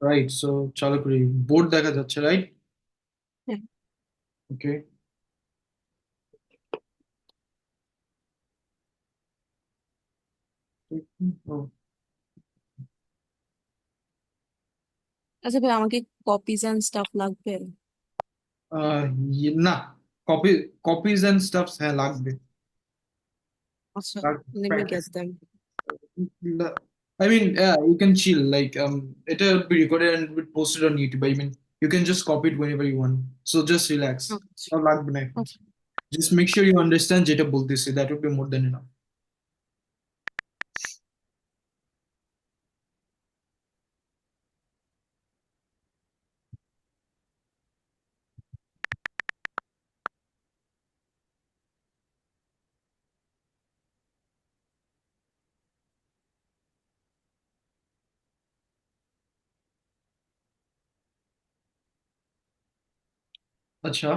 Right, so চালু করি। Board দেখা যাচ্ছে, রাইট? হ্যাঁ। ওকে। আচ্ছা ভাই, আমাকে কপিজ এন্ড স্টাফ লাগবে। না, কপি কপিজ এন্ড স্টাফস হ্যাঁ লাগবে। আচ্ছা, let me get them. I mean, yeah, you can chill. Like, it will be recorded and be posted on YouTube. I mean, you can just copy it whenever you want. So just relax. আচ্ছা। আর লাগবে না এখন। আচ্ছা। Just make sure you understand যেটা বলতেছি. That would be more than enough. আচ্ছা,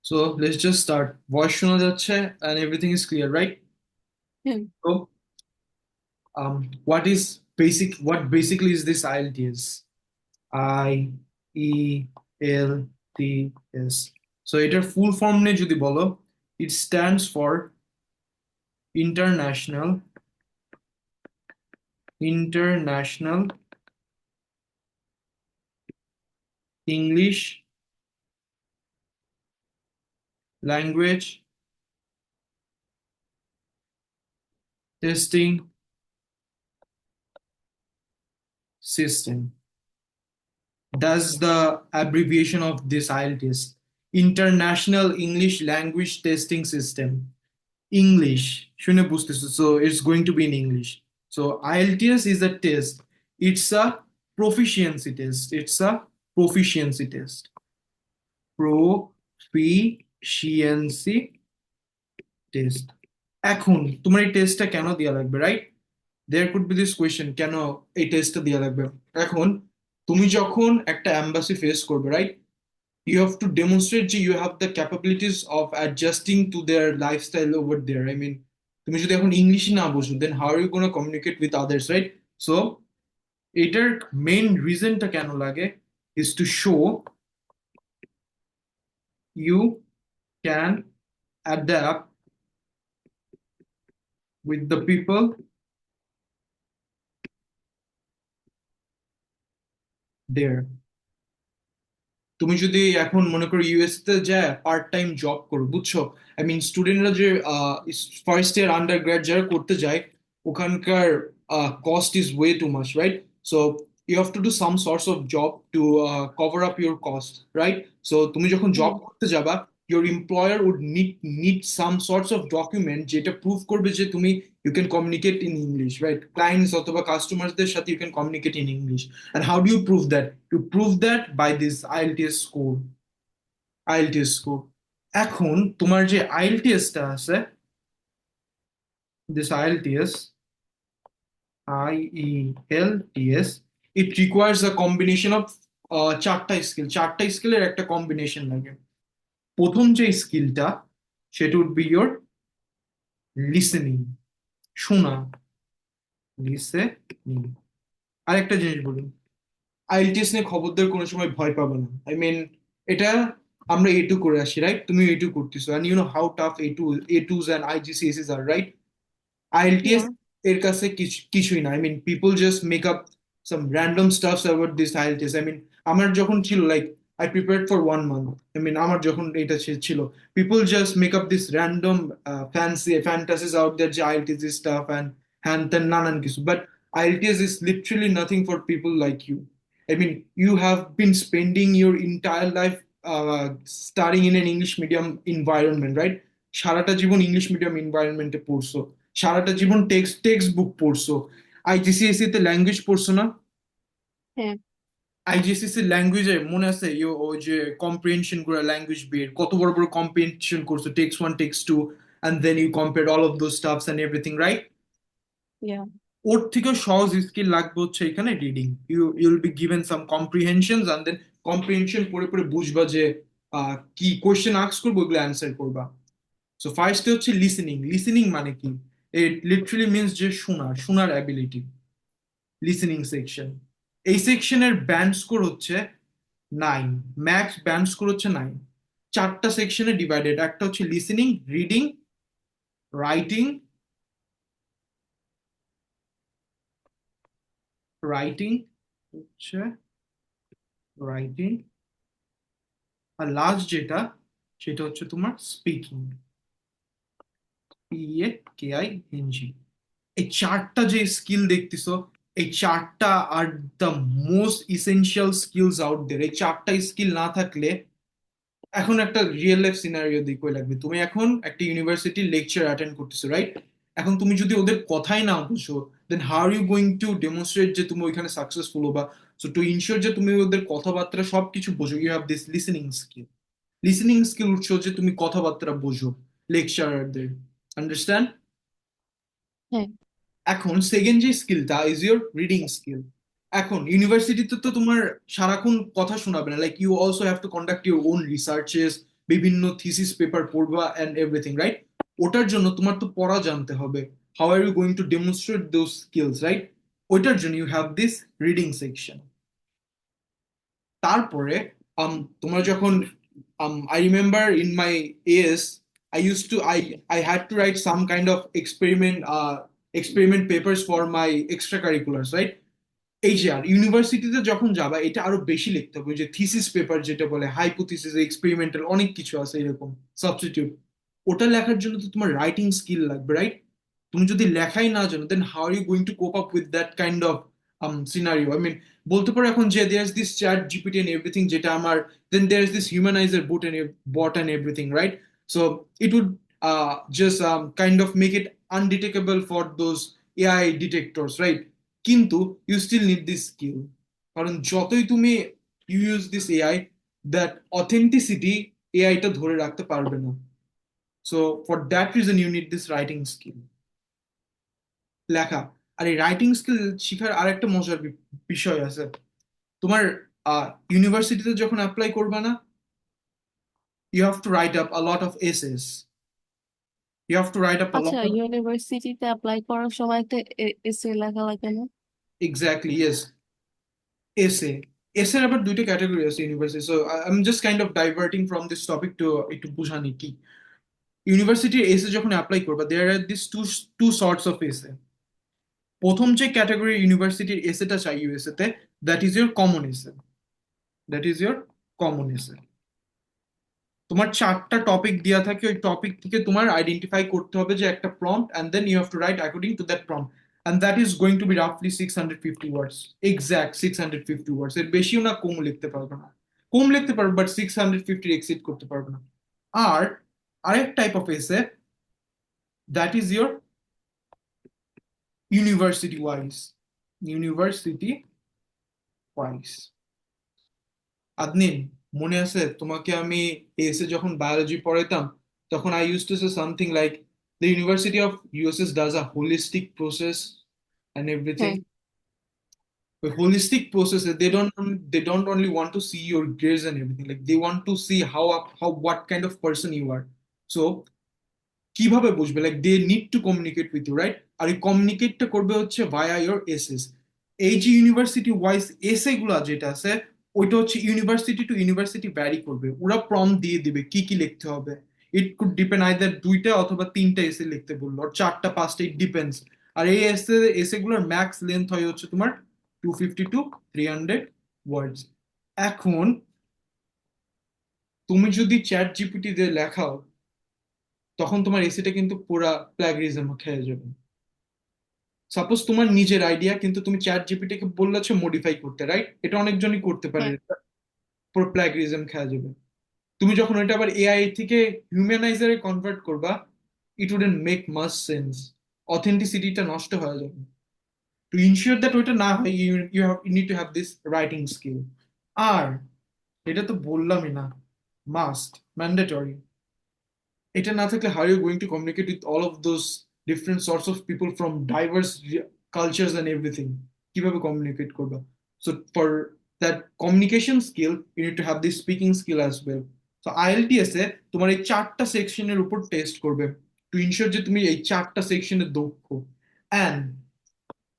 so let's just start. Voice শোনা যাচ্ছে and everything is clear, right? হ্যাঁ। So, what basically is this IELTS? IELTS. So এটার ফুল ফর্ম নিয়ে যদি বলো, it stands for International International English Language Testing System. That's the abbreviation of this IELTS. International English Language Testing System. English. শুনে বুঝতেছো? So it's going to be in English. So IELTS is a test. It's a proficiency test. It's a proficiency test. Proficiency test. এখন তোমার এই টেস্টটা কেন দেওয়া লাগবে, right? There could be this question, কেন এই টেস্টটা দেওয়া লাগবে? এখন তুমি যখন একটা এম্বাসি ফেস করবে, right, you have to demonstrate যে you have the capabilities of adjusting to their lifestyle over there. I mean, তুমি যদি এখন ইংলিশই না বুঝো, then how are you going to communicate with others, right? So এটার main রিজনটা কেন লাগে is to show you can adapt with the people there. তুমি যদি এখন মনে করো ইউএস তে যায় পার্ট টাইম জব করো, বুঝছো? আই মিন স্টুডেন্টরা যে ফার্স্ট ইয়ার আন্ডার গ্র্যাড যারা করতে যায়, ওখানকার cost is way too much, right? So you have to do some source of job to cover up your cost, right? So তুমি যখন জব হুম। করতে যাবা, your employer would need some sorts of document যেটা prove করবে যে তুমি you can communicate in English, right? Clients অথবা কাস্টমারদের সাথে you can communicate in English. And how do you prove that? You prove that by this IELTS score. IELTS score. এখন তোমার যে IELTS টা আছে, this IELTS, it requires a combination of চারটা স্কিলের একটা কম্বিনেশন লাগে। প্রথম যে স্কিলটা, সেটা উড বি ইয়োর লিসেনিং, শোনা, লিসেনিং। আরেকটা জিনিস বলুন, আইএলটিএস নিয়ে খবরদার কোনো সময় ভয় পাবে না। আই মিন, এটা আমরা এ টু করে আসি, রাইট? তুমি এ টু করতেছো, and you know how tough A2s and IGCSEs are, right? IELTS Yeah. এর কাছে কিছুই না। I mean, people just make up some random stuffs about this IELTS। I mean, আমার যখন ছিল, like, I prepared for 1 month। I mean, আমার যখন এটা ছিল, people just make up this random fantasies out that যে IELTS ইজ টাফ অ্যান্ড হ্যান ত্যান নানান কিছু, but IELTS is literally nothing for people like you. I mean, you have been spending your entire life studying in an English medium environment, right? সারাটা জীবন English medium এনভায়রনমেন্টে পড়ছো, সারাটা জীবন text book পড়ছো। IGCSE তে language পড়ছো না? হ্যাঁ। IGCSE ল্যাঙ্গুয়েজে মনে আছে ওই যে কম্প্রিহেনশন করে ল্যাঙ্গুয়েজ বের কত বড় বড় কম্প্রিহেনশন করছো, text one text to, and then you compared all of those stuffs and everything, right? Yeah. ওর থেকে সহজ স্কিল লাগবে হচ্ছে এখানে reading. You'll be given some comprehensions, and then comprehension পড়ে পড়ে বুঝবা যে কি কোশ্চেন আস্ক করবো, ওগুলো অ্যান্সার করবা। সো ফার্স্ট হচ্ছে লিসেনিং। লিসেনিং মানে কি? ইট লিটারালি মিনস যে শোনার অ্যাবিলিটি, লিসেনিং সেকশন। এই সেকশনের ব্যান্ড স্কোর হচ্ছে 9, ম্যাক্স ব্যান্ড স্কোর হচ্ছে 9। চারটা সেকশনে ডিভাইডেড, একটা হচ্ছে লিসেনিং, রিডিং, রাইটিং, রাইটিং হচ্ছে রাইটিং, আর লাস্ট যেটা সেটা হচ্ছে তোমার স্পিকিং, PAKING। এই চারটা যে স্কিল দেখতেছো, এই চারটা আর the most essential skills out there. এই চারটা স্কিল না থাকলে, এখন একটা রিয়েল লাইফ সিনারিও দেখে লাগবে, তুমি এখন একটা ইউনিভার্সিটি লেকচার অ্যাটেন্ড করতেছো, রাইট? এখন তুমি যদি ওদের কথাই না বুঝো, then how are you going to demonstrate যে তুমি ওইখানে সাকসেসফুল হবা? সো টু ইনশিওর যে তুমি ওদের কথাবার্তা সবকিছু বোঝো, you have this listening skill. Listening skill উঠছে হচ্ছে তুমি কথাবার্তা বোঝো লেকচারারদের, আন্ডারস্ট্যান্ড? হ্যাঁ। এখন সেকেন্ড যে স্কিলটা ইজ ইউর রিডিং স্কিল। এখন ইউনিভার্সিটিতে তো তোমার সারাক্ষণ কথা শোনাবে না, like you also have to conduct your own researches, বিভিন্ন থিসিস পেপার পড়বা অ্যান্ড এভরিথিং, রাইট? ওটার জন্য তোমার তো পড়া জানতে হবে। How are you going to demonstrate those skills, right? ওইটার জন্য you have this reading section. তারপরে তোমরা যখন I remember in my S, I had to write some kind of experiment papers for my extracurriculars, right? এই যে আর ইউনিভার্সিটিতে যখন যাবা এটা আরো বেশি লিখতে হবে, ওই যে থিসিস পেপার যেটা বলে, হাইপোথিসিস, এক্সপেরিমেন্টাল, অনেক কিছু আছে এরকম সাবস্টিটিউট। ওটা লেখার জন্য তো তোমার রাইটিং স্কিল লাগবে, রাইট? তুমি যদি লেখাই না জানো, then how are you going to cope up with that kind of scenario? I mean, বলতে পারো এখন যে there is this chat GPT and everything যেটা আমার, then there is this humanizer bot and everything, right? So it would just kind of make it undetectable for those AI detectors, right? কিন্তু you still need this skill, কারণ যতই তুমি use this AI, that authenticity এআইটা ধরে রাখতে পারবে না। So for that reason you need this writing skill, লেখা। আর এই রাইটিং স্কিল শিখার আরেকটা মজার বিষয় আছে। তোমার ইউনিভার্সিটিতে যখন অ্যাপ্লাই করবা না, you have to write up a lot of essays, you have to write up a আচ্ছা, লট অফ। ইউনিভার্সিটিতে অ্যাপ্লাই করার সময় একটা এসে লেখা লাগে না? এক্স্যাক্টলি, ইয়েস, এসে। এসের আবার দুইটা ক্যাটাগরি আছে university, so I am just kind of diverting from this topic to একটু বুঝানি কি। ইউনিভার্সিটির এসে যখন অ্যাপ্লাই করবা, there are this two two sorts of essay. প্রথম যে ক্যাটাগরি ইউনিভার্সিটির এসেটা চাই ইউএসএ তে, that is your common essay, that is your common essay. তোমার চারটা টপিক দেওয়া থাকে, ওই টপিক থেকে তোমার আইডেন্টিফাই করতে হবে যে একটা prompt, and then you have to write according to that prompt, and that is going to be রাফলি 650 ওয়ার্ডস। এক্স্যাক্ট 650 ওয়ার্ডস, এর বেশিও না কম লিখতে পারবে না। কম লিখতে পারবে, বাট 650 এক্সিড করতে পারবে না। আর আরেক type of essay, that is your university wise, university wise. Adnin, মনে আছে তোমাকে আমি এসে যখন বায়োলজি পড়াইতাম, তখন I use to say something like the university of USS does a holistic process and everything. হ্যাঁ। ওই হোলিস্টিক প্রসেসে they don't only want to see your grades and everything, like they want to see how what kind of person you are. So কিভাবে বুঝবে, like they need to communicate with you, right? আর এই কমিউনিকেটটা করবে হচ্ছে ভায়া your SS. এই যে university wise এসে গুলা যেটা আছে, ওইটা হচ্ছে ইউনিভার্সিটি টু ইউনিভার্সিটি ভ্যারি করবে, ওরা প্রম্পট দিয়ে দিবে কি কি লিখতে হবে। ইট কুড ডিপেন্ড আইদার দুইটা অথবা তিনটা এসে লিখতে বললো, আর চারটা পাঁচটা, ইট ডিপেন্ডস। আর এই এসে গুলোর ম্যাক্স লেন্থ হয় হচ্ছে তোমার 250 to 300 ওয়ার্ডস। এখন তুমি যদি চ্যাট জিপিটি দিয়ে লেখাও, তখন তোমার এসিটা কিন্তু পুরা প্লাগরিজম খেয়ে যাবে। সাপোজ তোমার নিজের আইডিয়া, কিন্তু তুমি চ্যাট জিপিটিকে বললেছো মডিফাই করতে, রাইট? এটা অনেকজনই করতে পারে, হ্যাঁ। পুরো প্লাগরিজম খেয়ে যাবে। তুমি যখন ওইটা আবার এআই থেকে হিউম্যানাইজারে কনভার্ট করবা, it wouldn't make much sense, অথেন্টিসিটিটা নষ্ট হয়ে যাবে। টু ইনশিওর দ্যাট ওইটা না হয়, you need to have this writing skill. আর এটা তো বললামই না, মাস্ট, ম্যান্ডেটরি। এটা না থাকলে how you going to communicate with all of those different sorts of people from diverse cultures and everything? কিভাবে কমিউনিকেট করবা? So for that communication skill you need to have this speaking skill as well. তো IELTS এ তোমার এই চারটা সেকশনের উপর test করবে, টু ইনশিওর যে তুমি এই চারটা সেকশনে দক্ষ। অ্যান্ড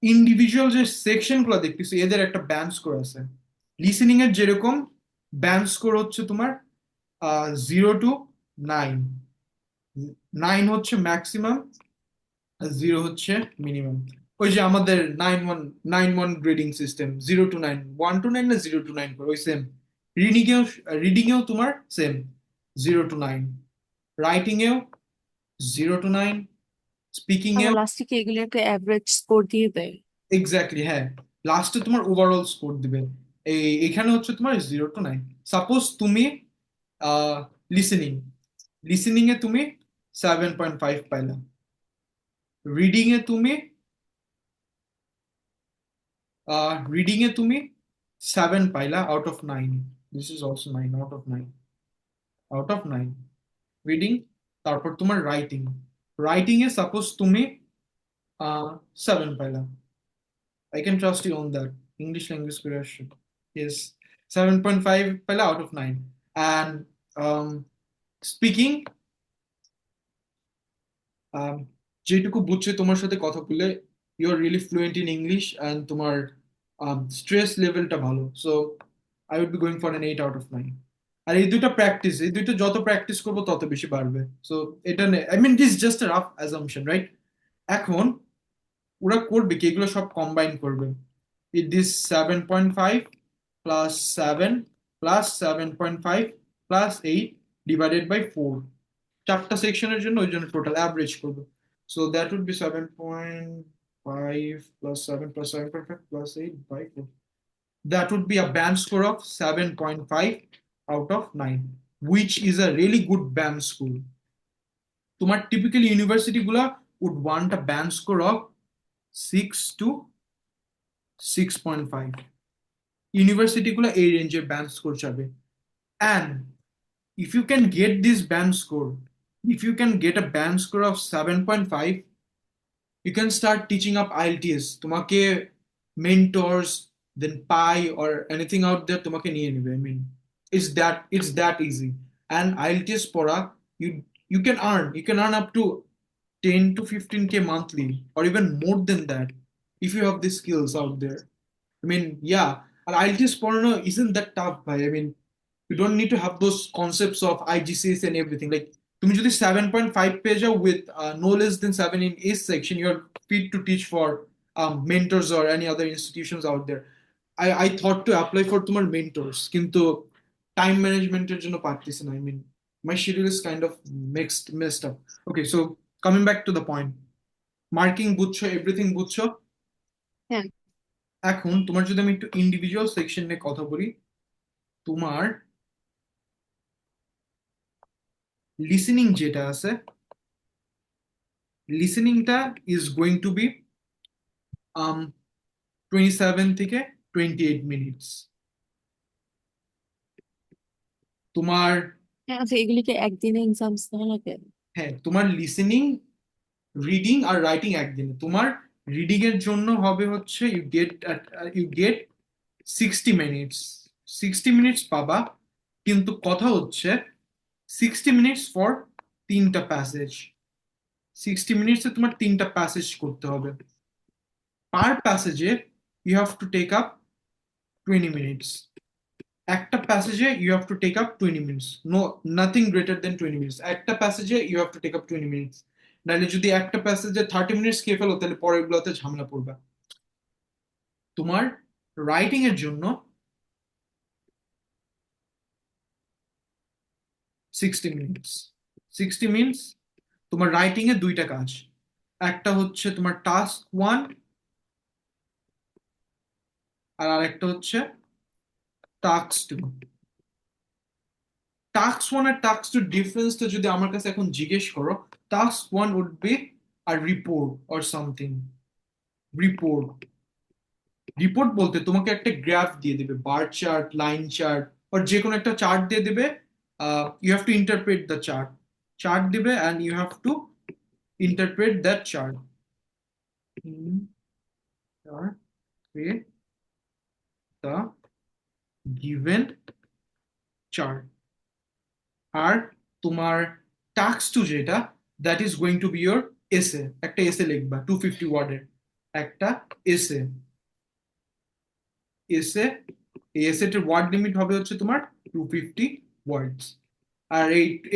ইন্ডিভিজুয়াল যে সেকশন গুলো দেখতেছি এদের একটা ব্যান্ড স্কোর আছে। লিসেনিং এর যেরকম ব্যান্ড স্কোর হচ্ছে তোমার 0 to 9, 9 হচ্ছে ম্যাক্সিমাম, 0 হচ্ছে মিনিমাম। ওই যে আমাদের 9-1 গ্রেডিং সিস্টেম, 0 to 9, 1 to 9 না 0 to 9 করে ওই সেম। রিডিং এও তোমার সেম, 0 to 9, রাইটিং এও 0 to 9, স্পিকিং তাহলে এও লাস্টে কি এগুলোকে অ্যাভারেজ স্কোর দিয়ে দেয়? এক্স্যাক্টলি হ্যাঁ। লাস্টে তোমার ওভারঅল স্কোর দিবে। এখানে হচ্ছে তোমার 0 to 9। সাপোজ তুমি লিসেনিং লিসেনিং এ তুমি 7.5 পাইলা, রিডিং এ তুমি রিডিং এ তুমি 7 পাইলা out of 9। This is also 9 out of 9 reading. তারপর তোমার রাইটিং, রাইটিং এ সাপোজ তুমি 7 পাইলা। I can trust you on that. English language creation. Yes. 7.5 pala out of 9. And speaking, um, যেটুকু বুঝছে তোমার সাথে কথা বলে, you are really fluent in English and তোমার স্ট্রেস লেভেলটা ভালো। So I would be going for an 8 out of 9। আর এই দুইটা যত প্র্যাকটিস করবো তত বেশি বাড়বে। সো এটা I mean this just rough assumption, right? এখন ওরা করবে কি, এগুলো সব কম্বাইন করবে। This 7.5 plus 7 plus 7.5 plus 8 divided by 4, চারটা সেকশনের জন্য ওই জন্য টোটাল অ্যাভারেজ করবে। So that would be 7.5 plus 7 plus 7.5 plus 8 by 4। That would be a band score of 7.5 out of 9, which is a really good band score. তোমার typical university গুলা would want a band score of 6 to 6.5। University গুলো এই রেঞ্জে band score চাবে। And if you can get this band score, if you can get a band score of 7.5, you can start teaching up IELTS। তোমাকে mentors, then Pi or anything out there তোমাকে নিয়ে নেবে। I mean, it's that easy। And IELTS পড়া, you you can earn up to 10 to 15K monthly or even more than that if you have the skills out there। I mean, yeah, and IELTS পড়ানো isn't that tough, ভাই। I mean, you don't need to have those concepts of IGCS and everything। Like, তুমি যদি 7.5 পেয়ে যাও with no less than 7 in each section, you're fit to teach for mentors or any other institutions out there। I thought to apply for তোমার mentors, কিন্তু time ম্যানেজমেন্টের জন্য পারতেছি না। I mean, my schedule is kind of messed up। Okay, so coming back to the point, marking বুঝছো, everything বুঝছো। হ্যাঁ। এখন তোমার যদি আমি একটু ইন্ডিভিজুয়াল সেকশন নিয়ে কথা বলি, তোমার লিসেনিং যেটা আছে, লিসেনিংটা ইজ গোয়িং টু বি 27 থেকে 28 মিনিটস। তোমার হ্যাঁ, আচ্ছা, এগুলি কি একদিনে এক্সামস না লাগে? হ্যাঁ, তোমার লিসেনিং, রিডিং আর রাইটিং একদিনে। তোমার রিডিং এর জন্য হবে হচ্ছে ইউ গেট 60 মিনিটস। 60 মিনিটস পাবা, কিন্তু কথা হচ্ছে 60 মিনিটস ফর 3টা প্যাসেজ। 60 মিনিটসে তোমার 3টা প্যাসেজ করতে হবে। পার প্যাসেজে you have to take up 20 minutes. একটা প্যাসেজে you have to take up 20 minutes, no, nothing greater than 20 minutes. একটা প্যাসেজে you have to take up 20 minutes. নাহলে যদি একটা প্যাসেজে 30 মিনিটস খেয়ে ফেলো তাহলে পরের গুলোতে ঝামেলা পড়বে। তোমার রাইটিং এর জন্য 60 মিনিটস। 60 মিনিটস। তোমার রাইটিং এ দুইটা কাজ, একটা হচ্ছে তোমার টাস্ক 1 আর আরেকটা হচ্ছে টাস্ক 2। টাস্ক 1 আর টাস্ক 2 ডিফারেন্সটা যদি আমার কাছে এখন জিজ্ঞেস করো, টাস্ক 1 উড বি আর report or something. Report, report বলতে তোমাকে একটা গ্রাফ দিয়ে দেবে, বার চার্ট, লাইন চার্ট, আর যে কোনো একটা চার্ট দিয়ে দেবে। You have to interpret the chart. Chart দিবে and you have to interpret that chart. Interpret the given chart। আর তোমার টাস্ক 2 যেটা, that is going to be your essay. একটা এসে লিখবা 250 ওয়ার্ডের। একটা এসে। এসে, এই এসেটের ওয়ার্ড লিমিট হবে হচ্ছে তোমার 250 ওয়ার্ডস। আর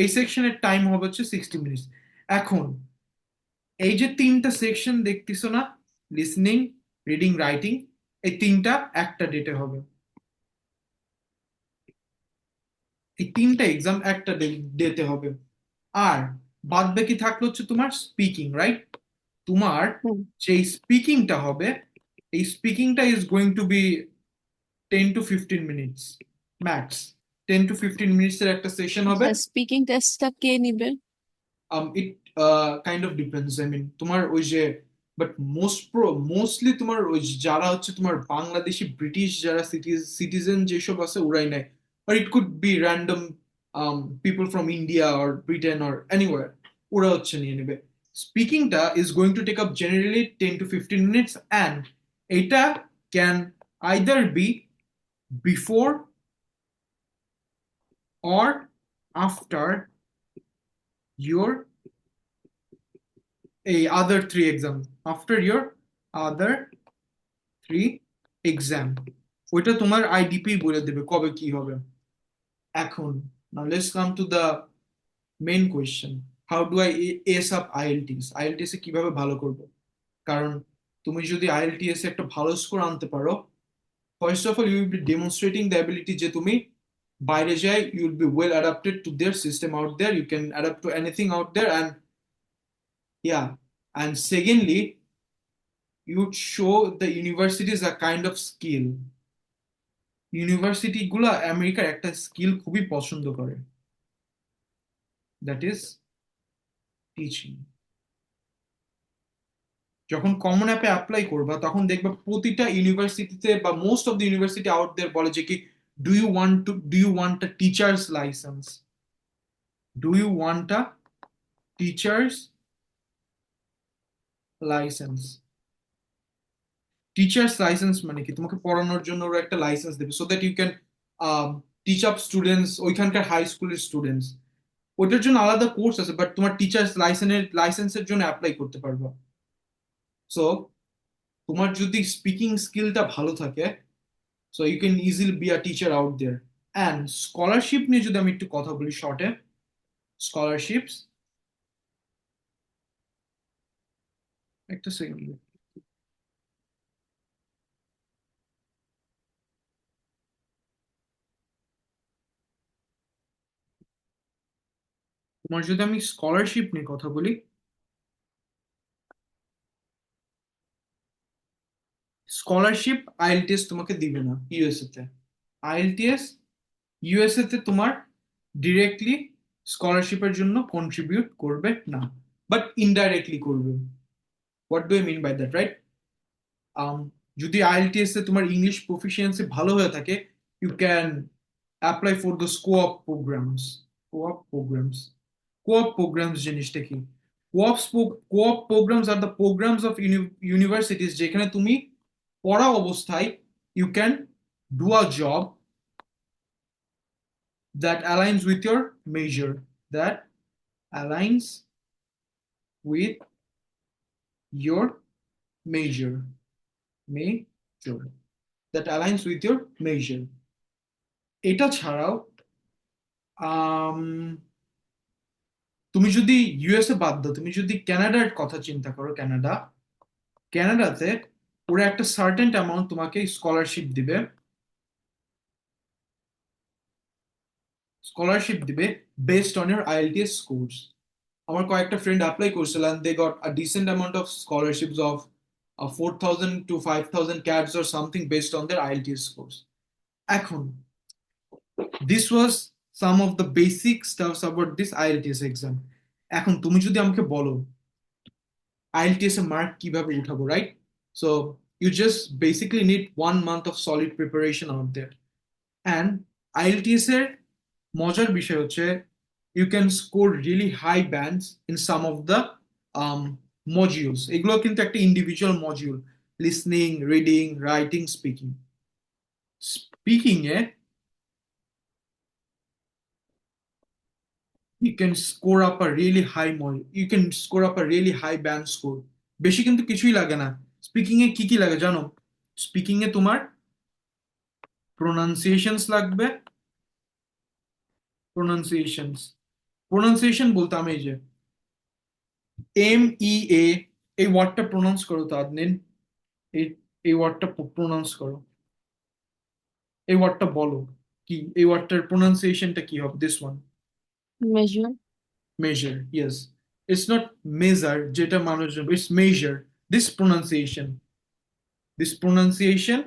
এই সেকশনের টাইম হবে হচ্ছে 60 মিনিটস। এখন এই যে তিনটা সেকশন দেখতেছো না, লিসনিং, রিডিং, রাইটিং, এই তিনটা একটা ডেটে হবে। এই তিনটা এক্সাম একটা ডেতে হবে। আর বাদ বাকি থাকলো হচ্ছে তোমার স্পিকিং, রাইট? তোমার হুম। যে স্পিকিংটা হবে, এই স্পিকিংটা is going to be 10 to 15 মিনিটস ম্যাক্স। 10 to 15 মিনিটস এর একটা সেশন হবে। আচ্ছা, স্পিকিং টেস্টটা কে নিবে? It kind of depends, I mean তোমার ওই যে, বাট মোস্টলি তোমার ওই যারা হচ্ছে তোমার বাংলাদেশি ব্রিটিশ যারা সিটিজেন যেসব আছে ওরাই নেয়। আর it could be random people from India or Britain or anywhere, ওরা হচ্ছে নিয়ে নেবে। স্পিকিংটা is going to take up generally 10 to 15 minutes, and এটা can either be before or after your এই other three exam, after your other three exam. ওইটা তোমার IDP বলে দেবে কবে কি হবে। এখন now let's come to the main question, how do I ace up IELTS. IELTS এ কিভাবে ভালো করব? কারণ তুমি যদি আইএলটিএস এ একটা ভালো স্কোর আনতে পারো, first of all you will be demonstrating the ability যে তুমি বাইরে যাই you will be well adapted to their system out there, you can adapt to anything out there, and yeah, and secondly you'd show the universities a kind of skill। University গুলা আমেরিকার একটা skill খুবই পছন্দ করে, that is teaching. যখন common অ্যাপে apply করবা তখন দেখবা প্রতিটা ইউনিভার্সিটিতে বা most of the university out there বলে যে কি, do you want a teacher's license, do you want a teacher's license. Teacher's license মানে কি, তোমাকে পড়ানোর জন্য ওরা একটা লাইসেন্স দেবে so that you can teach up students, ওইখানকার হাই স্কুলের স্টুডেন্টস। ওটার জন্য আলাদা কোর্স আছে, বাট তোমার টিচার্স লাইসেন্সের জন্য অ্যাপ্লাই করতে পারবা। সো তোমার যদি স্পিকিং স্কিলটা ভালো থাকে, so you can easily be a teacher out there. And scholarship নিয়ে যদি আমি একটু কথা বলি শর্টে, স্কলারশিপস, একটা সেকেন্ড, তোমার যদি আমি স্কলারশিপ নিয়ে কথা বলি, স্কলারশিপ আইএলটিএস তোমাকে দিবে না ইউএসএ তে। আইএলটিএস ইউএসএ তে তোমার ডিরেক্টলি স্কলারশিপের জন্য কন্ট্রিবিউট করবে না, বাট ইনডাইরেক্টলি করবে। What do I mean by that, right? Um, যদি আইএলটিএস এ তোমার ইংলিশ প্রফিসিয়েন্সি ভালো হয়ে থাকে, you can apply for the co-op programmes. Co-op programmes, co-op programmes জিনিসটা কি? Co-op programmes are the programmes of universities যেখানে তুমি পড়া অবস্থায় you can do a job that aligns with your major, that aligns with your major, major, that aligns with your major। এটা ছাড়াও আম, তুমি যদি ইউএসএ বাদ দাও, তুমি যদি কানাডার কথা চিন্তা করো, কানাডাতে ওরা একটা সার্টেন অ্যামাউন্ট তোমাকে স্কলারশিপ দিবে based on your IELTS scores. আমার কয়েকটা ফ্রেন্ড অ্যাপ্লাই করছিল and they got a decent amount of scholarships of 4,000 to 5,000 CADs or something based on their IELTS scores। এখন this was some of the basic stuffs about this IELTS exam। এখন তুমি যদি আমাকে বলো IELTS এ mark কিভাবে উঠাবো, right? So you just basically need 1 month of solid preparation out there। And IELTS এর মজার বিষয় হচ্ছে you can score really high bands in some of the modules. এগুলো কিন্তু একটা individual module, listening, reading, writing, speaking. Speaking এ you can score up a really high mod you can score up a really high band score। বেশি কিন্তু কিছুই লাগে না, speaking এ কি কি লাগে জানো? স্পিকিং এ তোমার প্রোনাউন্সিয়েশনস লাগবে। প্রোনাউন্সিয়েশনস, প্রোনাউন্সিয়েশন বলতে আমি এই যে MEA, এই ওয়ার্ডটা প্রোনাউন্স করো তো আদনিন। এই এই ওয়ার্ডটা প্রোনাউন্স করো, এই ওয়ার্ডটা বলো কি, এই ওয়ার্ডটার প্রোনাউন্সিয়েশনটা কি হবে? This one, measure, measure, yes. It's not measure যেটা মানুষজন, it's measure. This pronunciation, this pronunciation.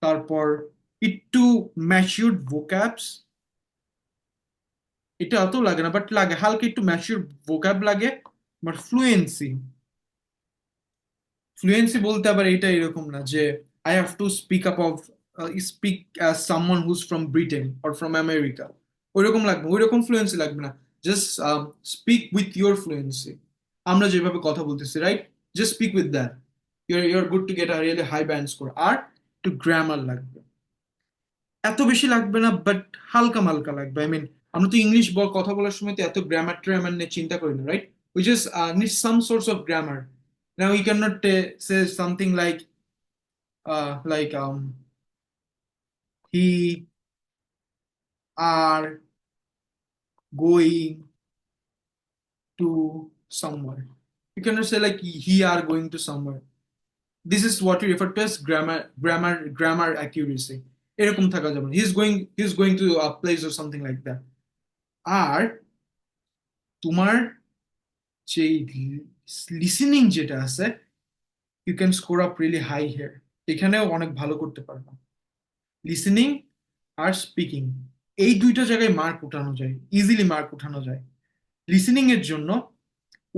তারপর একটু ম্যাচিউরড ভোক্যাবস, এটা অত লাগে না বাট লাগে, হালকা একটু ম্যাচিউর ভোক্যাব লাগে। বাট ফ্লুয়েন্সি, ফ্লুয়েন্সি বলতে আবার এটা এরকম না যে I have to speak up of, speak as someone whose from Britain or from America, ওইরকম লাগবে, ওইরকম ফ্লুয়েন্সি লাগবে না। Just speak with your fluency. আমরা যেভাবে কথা বলতেছি, right? Just speak with that, your good to get a really high band score. আর একটু গ্রামার লাগবে, এত বেশি লাগবে না বাট হালকা মালকা লাগবে। আই মিন, আমরা তো ইংলিশ কথা বলার সময় তো এত গ্রামার ট্রামার নিয়ে চিন্তা করি না, right? We just need some source of grammar. Now we can not say something like he are going to somewhere. You cannot say like he are going to somewhere. This is what we refer to as grammar accuracy. এরকম থাকা যাবে না, he is going to a place or something like that. আর তোমার যে listening যেটা আছে, you can score up really high here. এখানেও অনেক ভালো করতে পারবা। লিসেনিং আর স্পিকিং, এই দুইটা জায়গায় মার্ক উঠানো যায়, ইজিলি মার্ক উঠানো যায়। লিসেনিং এর জন্য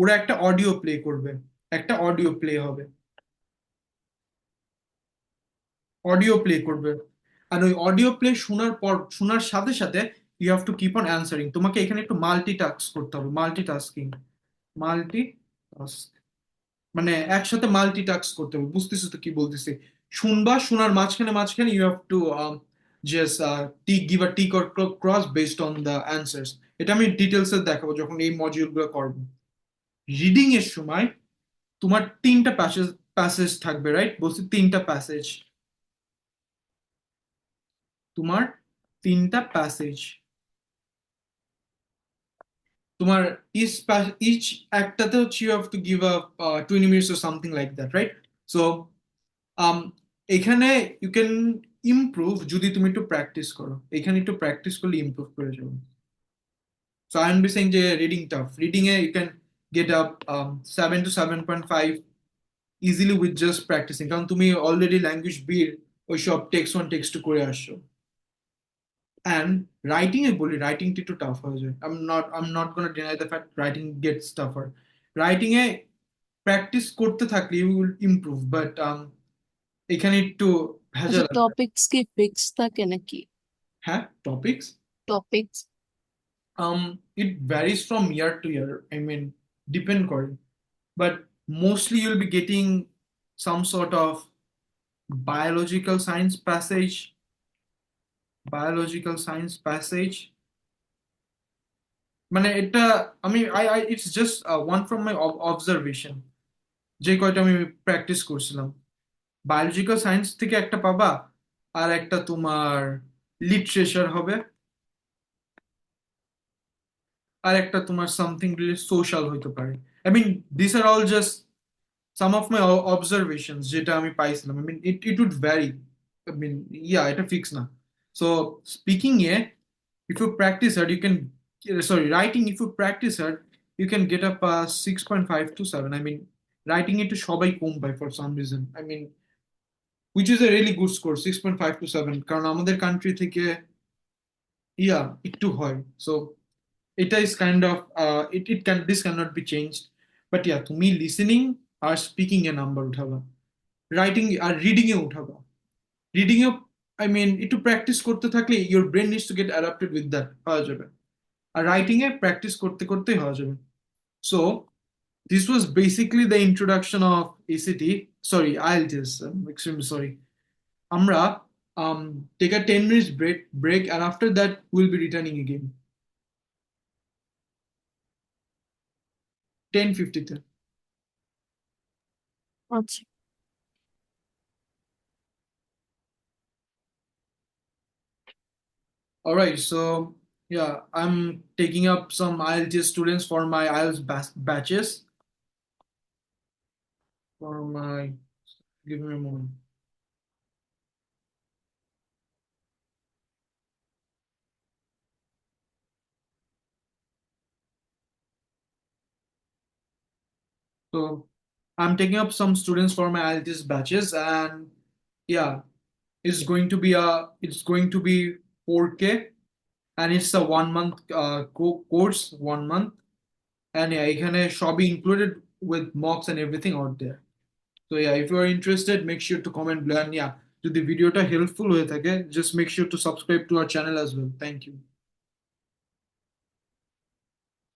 ওরা একটা অডিও প্লে করবে, একটা অডিও প্লে হবে, অডিও প্লে করবে। আর ওই অডিও প্লে শোনার পর, শোনার সাথে সাথে you have to keep on answering. তোমাকে এখানে একটু মাল্টিটাস্ক করতে হবে, মাল্টিটাস্কিং, মাল্টি মানে একসাথে মাল্টিটাস্ক করতে হবে। বুঝতেছো তো কি বলতেছি? শুনবা, শোনার মাঝখানে মাঝখানে you have to just tick, give a tick or cross based on the answers. এটা আমি ডিটেলসে দেখাবো যখন এই মডিউল গুলো করবো। রিডিং এর সময় তোমার তিনটা প্যাসেজ প্যাসেজ থাকবে, রাইট? বলছি তিনটা প্যাসেজ, তোমার তিনটা প্যাসেজ। তোমার ইচ একটাতে হচ্ছে you have to give a 20 minutes or something like that, right? So এখানে ইউ ক্যান ইমপ্রুভ যদি তুমি একটু প্র্যাকটিস করো। এখানে একটু প্র্যাকটিস করলে ইমপ্রুভ করে যাবে। So I am be saying যে রিডিং টাফ, রিডিং এ you can get up 7 to 7.5 easily with just practising, কারণ তুমি অলরেডি ল্যাঙ্গুয়েজ বির ওইসব টেক্সট ওয়ান টেক্সট টু করে আসছো। অ্যান্ড রাইটিং এ বলি, রাইটিংটা একটু টাফ হয়ে যায়। I am not gonna deny the fact writing gets tougher. Writing এ প্র্যাকটিস করতে থাকলে ইউ উইল ইমপ্রুভ, বাট এখানে একটু আচ্ছা ভেজাল আছে। টপিকস কি ফিক্স থাকে নাকি? হ্যাঁ, topics, topics it varies from year to year. I mean, depend করে, but mostly you'll be getting some sort of biological science passage, biological science passage। মানে এটা আমি I it's just one from my observation, যে কয়টা আমি practice করছিলাম। Biological science থেকে একটা পাবা, আর একটা তোমার লিটারেচার হবে, আর একটা তোমার সামথিং রিলেটেড সোশ্যাল হইতে পারে। I mean, this are all just some of my observations যেটা আমি পাইছিলাম। I mean it would vary, I mean yeah, এটা ফিক্স না। সো স্পিকিং এ if you practice hard you can, sorry, writing if you practice hard you can get up 6.5 to 7। I mean, writing একটু সবাই কম পায় for some reason। I mean, which is a really good score, 6.5 to 7, কারণ আমাদের country থেকে ইয়া একটু হয়। So এটা is kind of, it can, this can not be changed. But yeah, তুমি লিসেনিং আর স্পিকিং এ নাম্বার উঠাবা, রাইটিং আর রিডিং এ উঠাবা। রিডিং এ আই মিন একটু প্র্যাকটিস করতে থাকলে your brain needs to get adapted with that, পাওয়া যাবে। আর রাইটিং এ প্র্যাকটিস করতে করতেই হওয়া যাবে। So this was basically the introduction of ACT, sorry IELTS, extremely sorry. আমরা take a 10 minutes break and after that we'll be returning again 10:50 তে। আচ্ছা। All right, so yeah, I'm taking up some IELTS students for my IELTS batches. For my, give me a moment. So I'm taking up some students for my IELTS batches, and yeah, it's going to be 4K, and it's a 1 month course, 1 month, and yeah, এখানে সবই included with mocks and everything out there. So yeah, if you are interested, make sure to comment below, and yeah, যদি ভিডিওটা helpful হয়ে থাকে, just make sure to subscribe to our channel as well. Thank you.